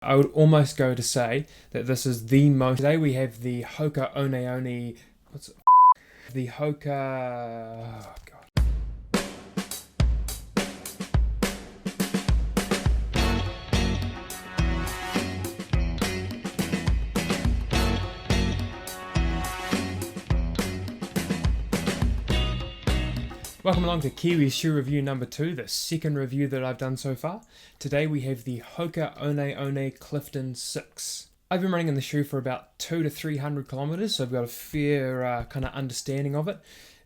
I would almost go to say that this is the most. Today we have the Hoka One. What's it? The Hoka. Oh God. Welcome along to Kiwi shoe review number 2, the second review that I've done so far. Today we have the Hoka One Clifton 6. I've been running in the shoe for about 200 to 300 kilometers, so I've got a fair kind of understanding of it.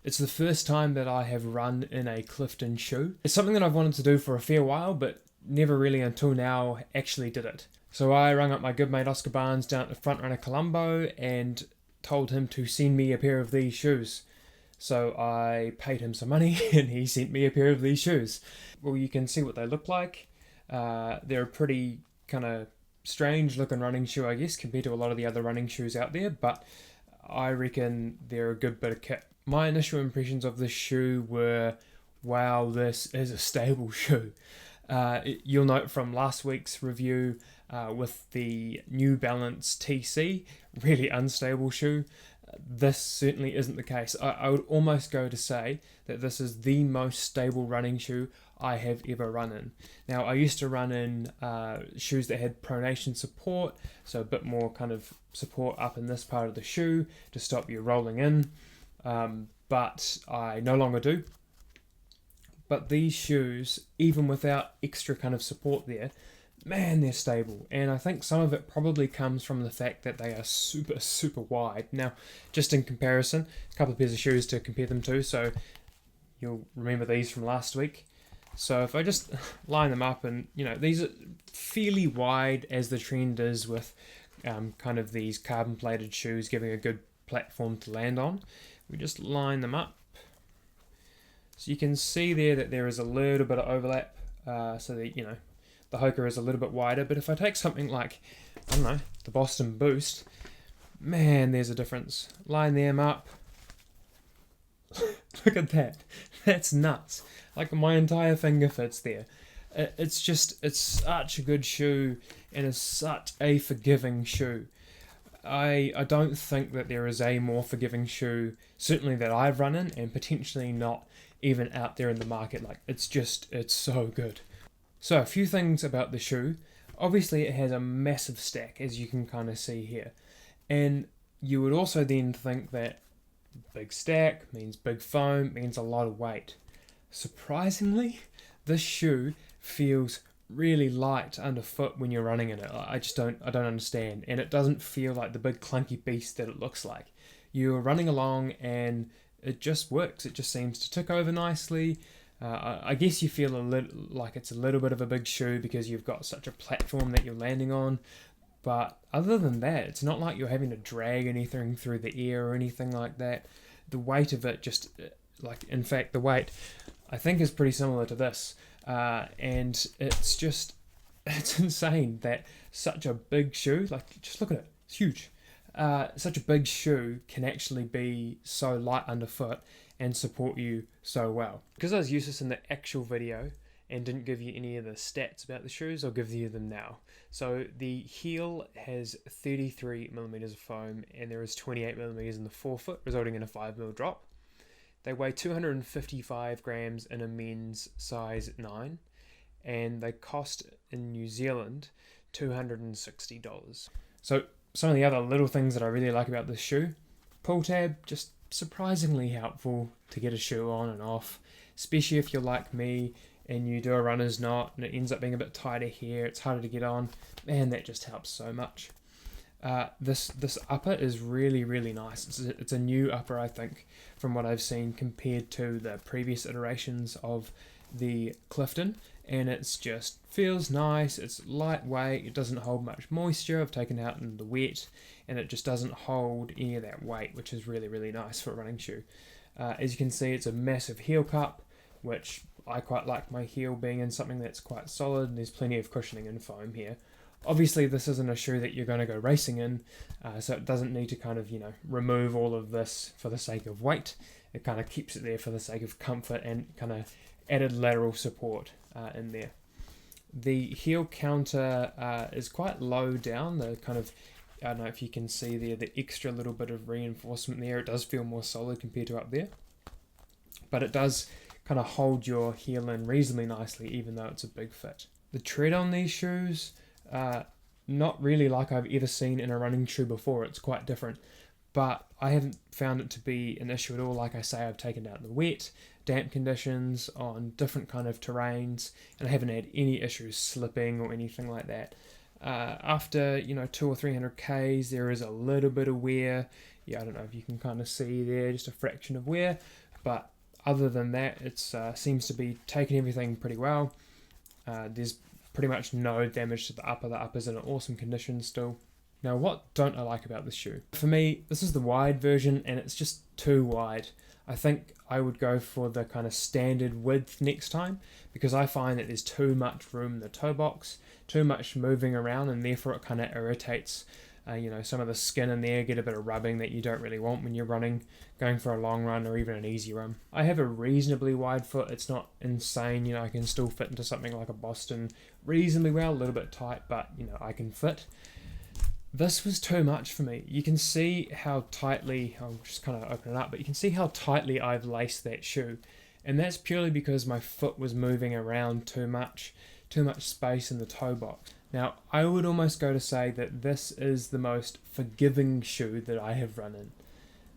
It's the first time that I have run in a Clifton shoe. It's something that I've wanted to do for a fair while, but never really until now actually did it. So I rang up my good mate Oscar Barnes down at the front runner Colombo and told him to send me a pair of these shoes. So I paid him some money and he sent me a pair of these shoes. Well, you can see what they look like. They're a pretty kind of strange looking running shoe, I guess, compared to a lot of the other running shoes out there, but I reckon they're a good bit of kit. My initial impressions of this shoe were, wow, this is a stable shoe. You'll note from last week's review with the New Balance TC, really unstable shoe. This certainly isn't the case. I would almost go to say that this is the most stable running shoe I have ever run in. Now, I used to run in shoes that had pronation support, so a bit more kind of support up in this part of the shoe to stop you rolling in, but I no longer do. But these shoes, even without extra kind of support there, man, they're stable. And I think some of it probably comes from the fact that they are super, super wide. Now, just in comparison, a couple of pairs of shoes to compare them to, so you'll remember these from last week. So if I just line them up, and these are fairly wide as the trend is with kind of these carbon plated shoes giving a good platform to land on. We just line them up. So you can see there that there is a little bit of overlap, so that, the Hoka is a little bit wider. But if I take something like, I don't know, the Boston Boost, man, there's a difference. Line them up. Look at that. That's nuts. Like my entire finger fits there. It's such a good shoe, and it's such a forgiving shoe. I don't think that there is a more forgiving shoe, certainly that I've run in, and potentially not even out there in the market. Like, it's so good. So a few things about the shoe. Obviously it has a massive stack, as you can kind of see here. And you would also then think that big stack means big foam, means a lot of weight. Surprisingly, this shoe feels really light underfoot when you're running in it. I don't understand. And it doesn't feel like the big clunky beast that it looks like. You're running along and it just works. It just seems to tick over nicely. I guess you feel like it's a little bit of a big shoe because you've got such a platform that you're landing on. But other than that, it's not like you're having to drag anything through the air or anything like that. The weight of it in fact, the weight I think is pretty similar to this. And it's insane that such a big shoe, like just look at it, it's huge. Such a big shoe can actually be so light underfoot and support you so well. Because I was useless in the actual video and didn't give you any of the stats about the shoes, I'll give you them now. So the heel has 33 millimeters of foam, and there is 28 millimeters in the forefoot, resulting in a 5mm drop. They weigh 255 grams in a men's size 9, and they cost in New Zealand $260. So some of the other little things that I really like about this shoe: pull tab, just surprisingly helpful to get a shoe on and off, especially if you're like me and you do a runner's knot and it ends up being a bit tighter here, it's harder to get on. Man, that just helps so much. This upper is really, really nice. It's a new upper, I think, from what I've seen compared to the previous iterations of the Clifton, and it's just feels nice. It's lightweight, it doesn't hold much moisture. I've taken it out in the wet, and it just doesn't hold any of that weight, which is really, really nice for a running shoe. As you can see, it's a massive heel cup, which I quite like my heel being in something that's quite solid, and there's plenty of cushioning and foam here. Obviously, this isn't a shoe that you're going to go racing in, so it doesn't need to kind of, remove all of this for the sake of weight. It kind of keeps it there for the sake of comfort and kind of added lateral support in there. The heel counter is quite low down, the kind of, I don't know if you can see there, the extra little bit of reinforcement there. It does feel more solid compared to up there, but it does kind of hold your heel in reasonably nicely, even though it's a big fit. The tread on these shoes, not really like I've ever seen in a running shoe before. It's quite different, but I haven't found it to be an issue at all. Like I say, I've taken it out in the wet, damp conditions, on different kind of terrains, and I haven't had any issues slipping or anything like that. After 200 or 300 Ks, there is a little bit of wear. Yeah, I don't know if you can kind of see there, just a fraction of wear, but other than that, it seems to be taking everything pretty well. There's pretty much no damage to the upper. The upper's in an awesome condition still. Now, what don't I like about this shoe? For me, this is the wide version, and it's just too wide. I think I would go for the kind of standard width next time, because I find that there's too much room in the toe box, too much moving around, and therefore it kind of irritates some of the skin in there, get a bit of rubbing that you don't really want when you're going for a long run or even an easy run. I have a reasonably wide foot. It's not insane. I can still fit into something like a Boston reasonably well, a little bit tight, but I can fit. This was too much for me. You can see how tightly, I'll just kind of open it up, but you can see how tightly I've laced that shoe. And that's purely because my foot was moving around too much space in the toe box. Now, I would almost go to say that this is the most forgiving shoe that I have run in.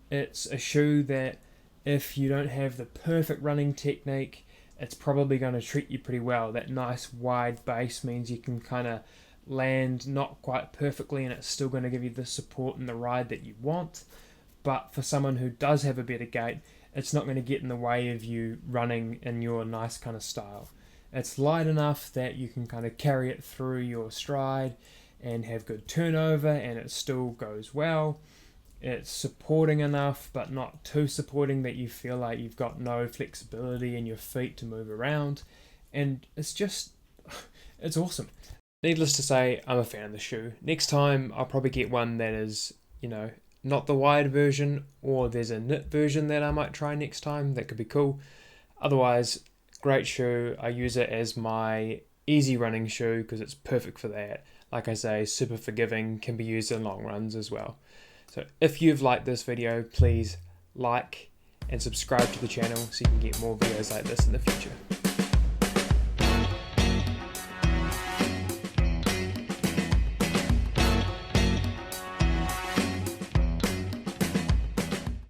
It's a shoe that if you don't have the perfect running technique, it's probably going to treat you pretty well. That nice wide base means you can kind of land not quite perfectly, and it's still going to give you the support and the ride that you want. But for someone who does have a better gait, it's not going to get in the way of you running in your nice kind of style. It's light enough that you can kind of carry it through your stride and have good turnover, and it still goes well. It's supporting enough, but not too supporting that you feel like you've got no flexibility in your feet to move around. And it's awesome. Needless to say, I'm a fan of the shoe. Next time, I'll probably get one that is, not the wide version, or there's a knit version that I might try next time. That could be cool. Otherwise, great shoe. I use it as my easy running shoe because it's perfect for that. Like I say, super forgiving, can be used in long runs as well. So if you've liked this video, please like and subscribe to the channel so you can get more videos like this in the future.